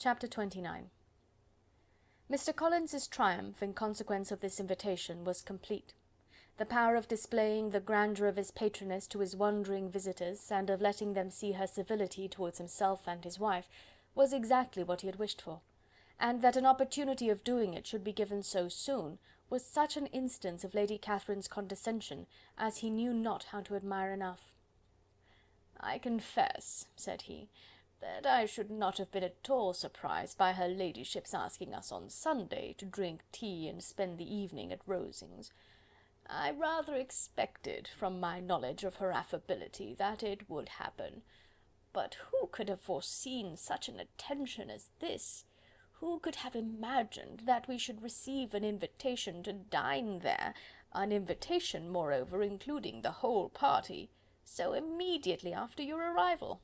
Chapter 29. Mr. Collins's triumph in consequence of this invitation was complete. The power of displaying the grandeur of his patroness to his wandering visitors, and of letting them see her civility towards himself and his wife, was exactly what he had wished for, and that an opportunity of doing it should be given so soon, was such an instance of Lady Catherine's condescension, as he knew not how to admire enough. "I confess," said he, "that I should not have been at all surprised by her ladyship's asking us on Sunday to drink tea and spend the evening at Rosings. I rather expected, from my knowledge of her affability, that it would happen. But who could have foreseen such an attention as this? Who could have imagined that we should receive an invitation to dine there, an invitation, moreover, including the whole party, so immediately after your arrival?"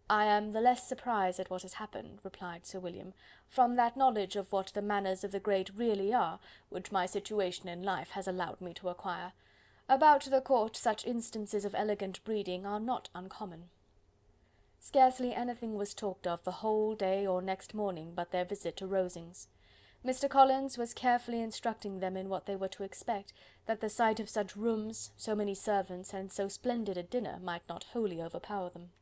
"I am the less surprised at what has happened," replied Sir William, "from that knowledge of what the manners of the great really are, which my situation in life has allowed me to acquire. About the court such instances of elegant breeding are not uncommon." Scarcely anything was talked of the whole day or next morning but their visit to Rosings. Mr. Collins was carefully instructing them in what they were to expect, that the sight of such rooms, so many servants, and so splendid a dinner might not wholly overpower them.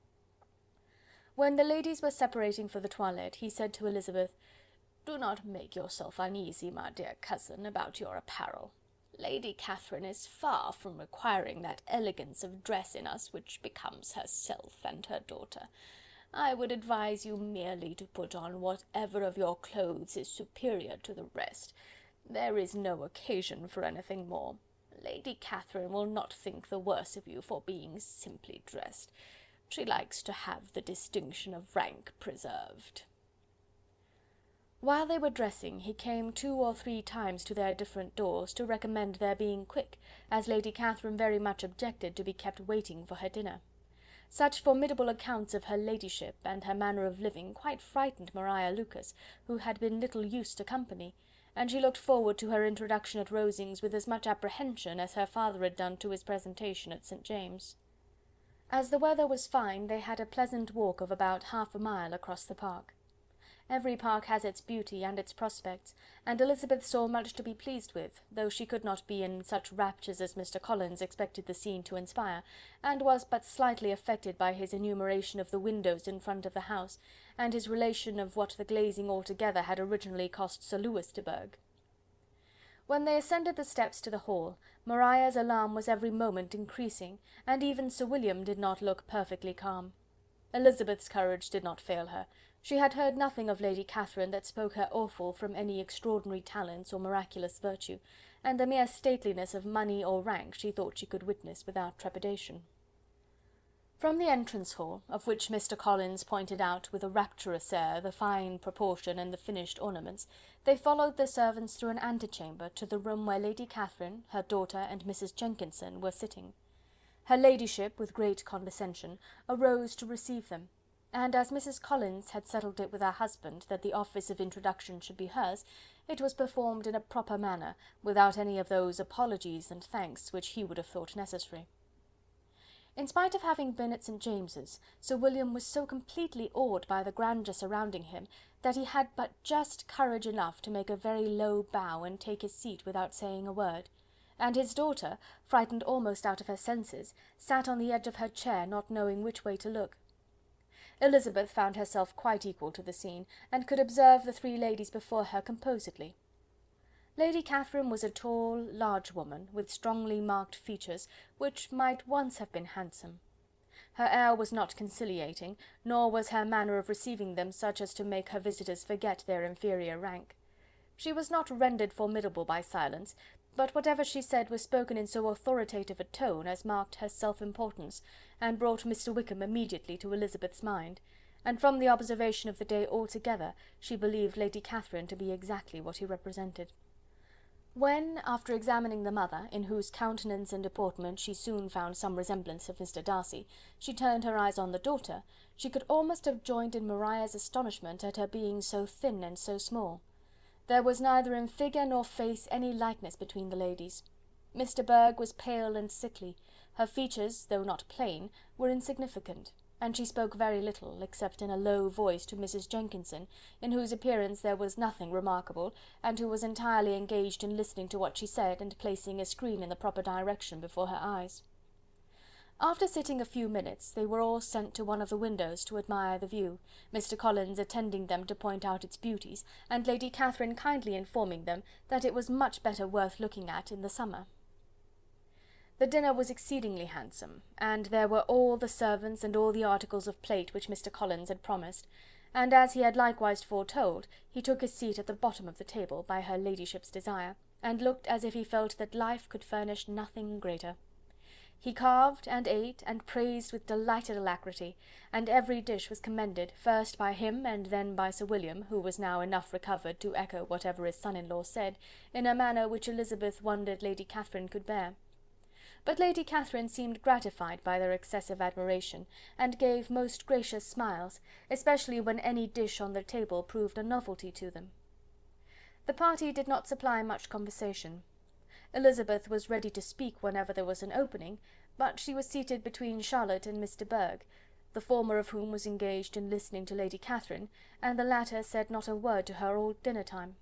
When the ladies were separating for the toilette, he said to Elizabeth, "Do not make yourself uneasy, my dear cousin, about your apparel. Lady Catherine is far from requiring that elegance of dress in us which becomes herself and her daughter. I would advise you merely to put on whatever of your clothes is superior to the rest. There is no occasion for anything more. Lady Catherine will not think the worse of you for being simply dressed. She likes to have the distinction of rank preserved." While they were dressing, he came 2 or 3 times to their different doors, to recommend their being quick, as Lady Catherine very much objected to be kept waiting for her dinner. Such formidable accounts of her ladyship, and her manner of living, quite frightened Maria Lucas, who had been little used to company, and she looked forward to her introduction at Rosings with as much apprehension as her father had done to his presentation at St. James's. As the weather was fine, they had a pleasant walk of about half a mile across the park. Every park has its beauty and its prospects, and Elizabeth saw much to be pleased with, though she could not be in such raptures as Mr. Collins expected the scene to inspire, and was but slightly affected by his enumeration of the windows in front of the house, and his relation of what the glazing altogether had originally cost Sir Louis de Bourgh. When they ascended the steps to the hall, Maria's alarm was every moment increasing, and even Sir William did not look perfectly calm. Elizabeth's courage did not fail her. She had heard nothing of Lady Catherine that spoke her awful from any extraordinary talents or miraculous virtue, and the mere stateliness of money or rank she thought she could witness without trepidation. From the entrance hall, of which Mr. Collins pointed out with a rapturous air the fine proportion and the finished ornaments, they followed the servants through an antechamber to the room where Lady Catherine, her daughter, and Mrs. Jenkinson were sitting. Her ladyship, with great condescension, arose to receive them, and as Mrs. Collins had settled it with her husband that the office of introduction should be hers, it was performed in a proper manner, without any of those apologies and thanks which he would have thought necessary. In spite of having been at St. James's, Sir William was so completely awed by the grandeur surrounding him, that he had but just courage enough to make a very low bow and take his seat without saying a word, and his daughter, frightened almost out of her senses, sat on the edge of her chair, not knowing which way to look. Elizabeth found herself quite equal to the scene, and could observe the 3 ladies before her composedly. Lady Catherine was a tall, large woman, with strongly marked features, which might once have been handsome. Her air was not conciliating, nor was her manner of receiving them such as to make her visitors forget their inferior rank. She was not rendered formidable by silence, but whatever she said was spoken in so authoritative a tone as marked her self-importance, and brought Mr. Wickham immediately to Elizabeth's mind, and from the observation of the day altogether, she believed Lady Catherine to be exactly what he represented. When, after examining the mother, in whose countenance and deportment she soon found some resemblance of Mr. Darcy, she turned her eyes on the daughter, she could almost have joined in Maria's astonishment at her being so thin and so small. There was neither in figure nor face any likeness between the ladies. Mr. Bourgh was pale and sickly. Her features, though not plain, were insignificant. and she spoke very little, except in a low voice to Mrs. Jenkinson, in whose appearance there was nothing remarkable, and who was entirely engaged in listening to what she said, and placing a screen in the proper direction before her eyes. After sitting a few minutes, they were all sent to one of the windows to admire the view, Mr. Collins attending them to point out its beauties, and Lady Catherine kindly informing them that it was much better worth looking at in the summer. The dinner was exceedingly handsome, and there were all the servants and all the articles of plate which Mr. Collins had promised, and as he had likewise foretold, he took his seat at the bottom of the table, by her ladyship's desire, and looked as if he felt that life could furnish nothing greater. He carved, and ate, and praised with delighted alacrity, and every dish was commended, first by him and then by Sir William, who was now enough recovered to echo whatever his son-in-law said, in a manner which Elizabeth wondered Lady Catherine could bear. But Lady Catherine seemed gratified by their excessive admiration, and gave most gracious smiles, especially when any dish on the table proved a novelty to them. The party did not supply much conversation. Elizabeth was ready to speak whenever there was an opening, but she was seated between Charlotte and Miss de Bourgh, the former of whom was engaged in listening to Lady Catherine, and the latter said not a word to her all dinner time.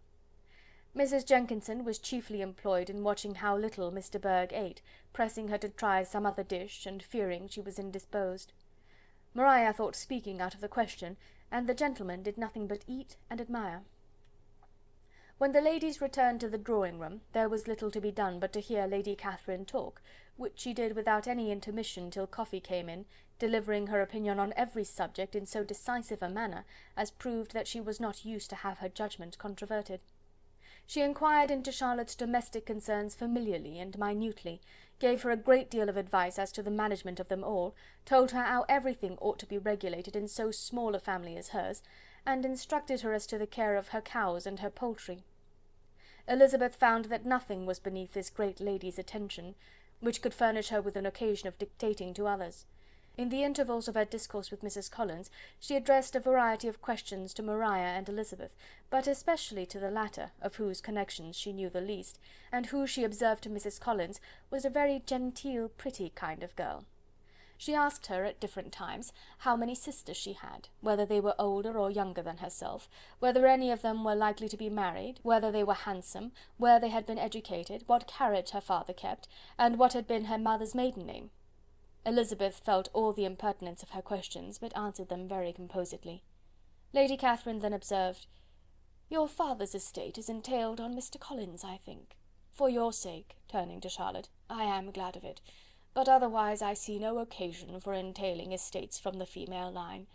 Mrs. Jenkinson was chiefly employed in watching how little Miss de Bourgh ate, pressing her to try some other dish, and fearing she was indisposed. Maria thought speaking out of the question, and the gentlemen did nothing but eat and admire. When the ladies returned to the drawing-room, there was little to be done but to hear Lady Catherine talk, which she did without any intermission till coffee came in, delivering her opinion on every subject in so decisive a manner as proved that she was not used to have her judgment controverted. She inquired into Charlotte's domestic concerns familiarly and minutely, gave her a great deal of advice as to the management of them all, told her how everything ought to be regulated in so small a family as hers, and instructed her as to the care of her cows and her poultry. Elizabeth found that nothing was beneath this great lady's attention, which could furnish her with an occasion of dictating to others. In the intervals of her discourse with Mrs. Collins, she addressed a variety of questions to Maria and Elizabeth, but especially to the latter, of whose connections she knew the least, and who, she observed to Mrs. Collins, was a very genteel, pretty kind of girl. She asked her, at different times, how many sisters she had, whether they were older or younger than herself, whether any of them were likely to be married, whether they were handsome, where they had been educated, what carriage her father kept, and what had been her mother's maiden name. Elizabeth felt all the impertinence of her questions, but answered them very composedly. Lady Catherine then observed, "Your father's estate is entailed on Mr. Collins, I think. For your sake," turning to Charlotte, "I am glad of it, but otherwise I see no occasion for entailing estates from the female line.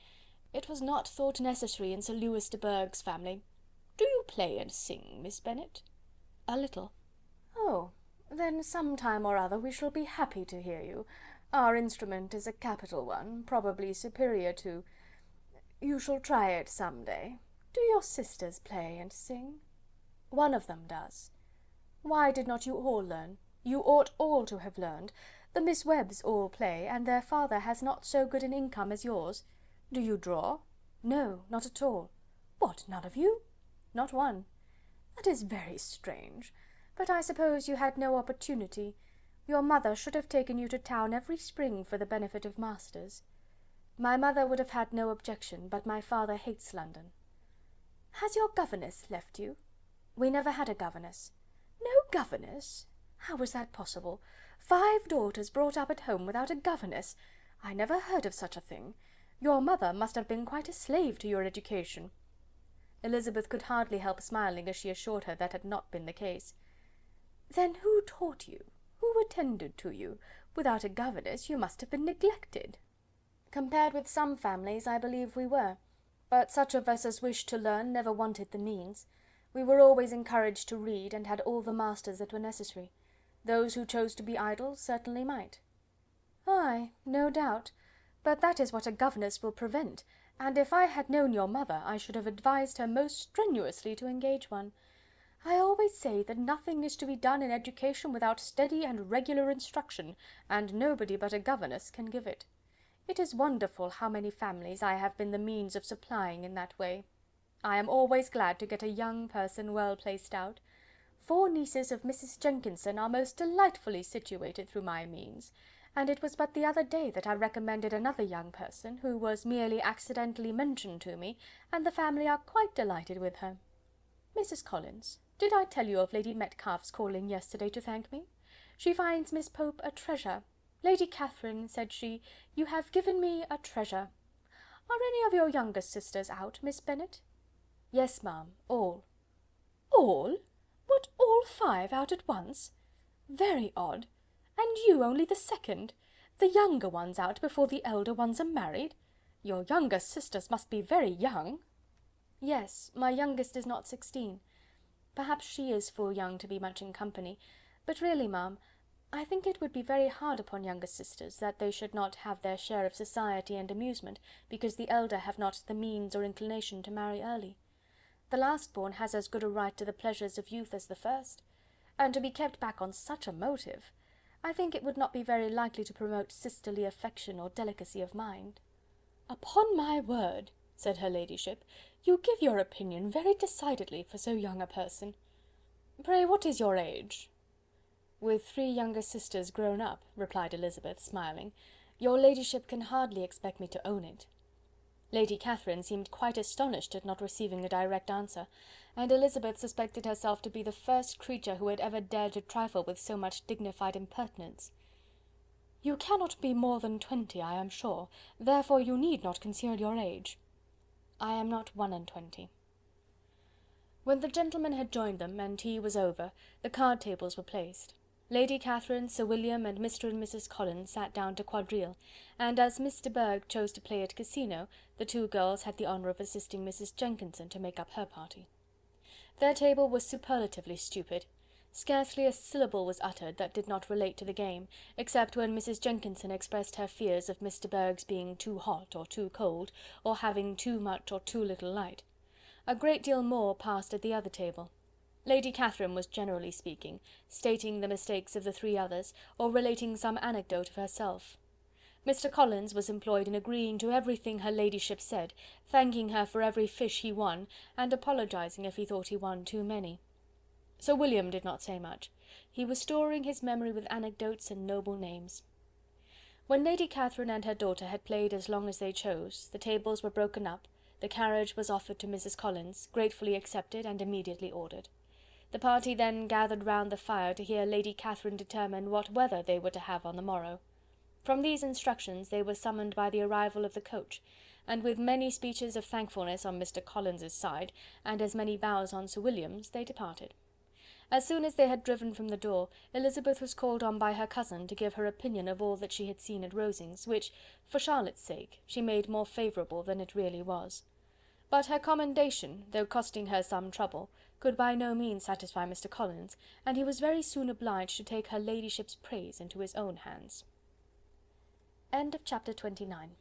It was not thought necessary in Sir Lewis de Bourgh's family. Do you play and sing, Miss Bennet?" "A little." "Oh, then some time or other we shall be happy to hear you. Our instrument is a capital one, probably superior to... You shall try it some day. Do your sisters play and sing?" "One of them does." "Why did not you all learn? You ought all to have learned. The Miss Webbs all play, and their father has not so good an income as yours. Do you draw?" "No, not at all." "What, none of you?" "Not one." "That is very strange, but I suppose you had no opportunity. Your mother should have taken you to town every spring for the benefit of masters." "My mother would have had no objection, but my father hates London." "Has your governess left you?" "We never had a governess." "No governess? How was that possible? 5 daughters brought up at home without a governess! I never heard of such a thing. Your mother must have been quite a slave to your education." Elizabeth could hardly help smiling as she assured her that had not been the case. "Then who taught you? Who attended to you? Without a governess you must have been neglected." "Compared with some families, I believe we were, but such of us as wished to learn never wanted the means. We were always encouraged to read, and had all the masters that were necessary. Those who chose to be idle certainly might." "Ay, no doubt, but that is what a governess will prevent, and if I had known your mother, I should have advised her most strenuously to engage one. I always say that nothing is to be done in education without steady and regular instruction, and nobody but a governess can give it. It is wonderful how many families I have been the means of supplying in that way. I am always glad to get a young person well placed out. 4 nieces of Mrs. Jenkinson are most delightfully situated through my means, and it was but the other day that I recommended another young person, who was merely accidentally mentioned to me, and the family are quite delighted with her. Mrs. Collins, did I tell you of Lady Metcalfe's calling yesterday to thank me? She finds Miss Pope a treasure. Lady Catherine, said she, you have given me a treasure. Are any of your younger sisters out, Miss Bennet? Yes, ma'am, all. All? What, all 5 out at once? Very odd. And you only the second? The younger ones out before the elder ones are married? Your younger sisters must be very young. Yes, my youngest is not 16. Perhaps she is full young to be much in company, but really, ma'am, I think it would be very hard upon younger sisters that they should not have their share of society and amusement, because the elder have not the means or inclination to marry early. The last-born has as good a right to the pleasures of youth as the first, and to be kept back on such a motive, I think it would not be very likely to promote sisterly affection or delicacy of mind. Upon my word, said her ladyship, you give your opinion very decidedly for so young a person. Pray, what is your age? With 3 younger sisters grown up, replied Elizabeth, smiling, your ladyship can hardly expect me to own it. Lady Catherine seemed quite astonished at not receiving a direct answer, and Elizabeth suspected herself to be the first creature who had ever dared to trifle with so much dignified impertinence. You cannot be more than 20, I am sure, therefore you need not conceal your age. I am not 21. When the gentlemen had joined them, and tea was over, the card tables were placed. Lady Catherine, Sir William, and Mr. and Mrs. Collins sat down to quadrille, and as Miss de Bourgh chose to play at casino, the 2 girls had the honour of assisting Mrs. Jenkinson to make up her party. Their table was superlatively stupid. Scarcely a syllable was uttered that did not relate to the game, except when Mrs. Jenkinson expressed her fears of Miss de Bourgh's being too hot or too cold, or having too much or too little light. A great deal more passed at the other table. Lady Catherine was generally speaking, stating the mistakes of the 3 others, or relating some anecdote of herself. Mr. Collins was employed in agreeing to everything her ladyship said, thanking her for every fish he won, and apologizing if he thought he won too many. Sir William did not say much. He was storing his memory with anecdotes and noble names. When Lady Catherine and her daughter had played as long as they chose, the tables were broken up, the carriage was offered to Mrs. Collins, gratefully accepted and immediately ordered. The party then gathered round the fire to hear Lady Catherine determine what weather they were to have on the morrow. From these instructions they were summoned by the arrival of the coach, and with many speeches of thankfulness on Mr. Collins's side, and as many bows on Sir William's, they departed. As soon as they had driven from the door, Elizabeth was called on by her cousin to give her opinion of all that she had seen at Rosings, which, for Charlotte's sake, she made more favourable than it really was. But her commendation, though costing her some trouble, could by no means satisfy Mr. Collins, and he was very soon obliged to take her ladyship's praise into his own hands. End of chapter 29.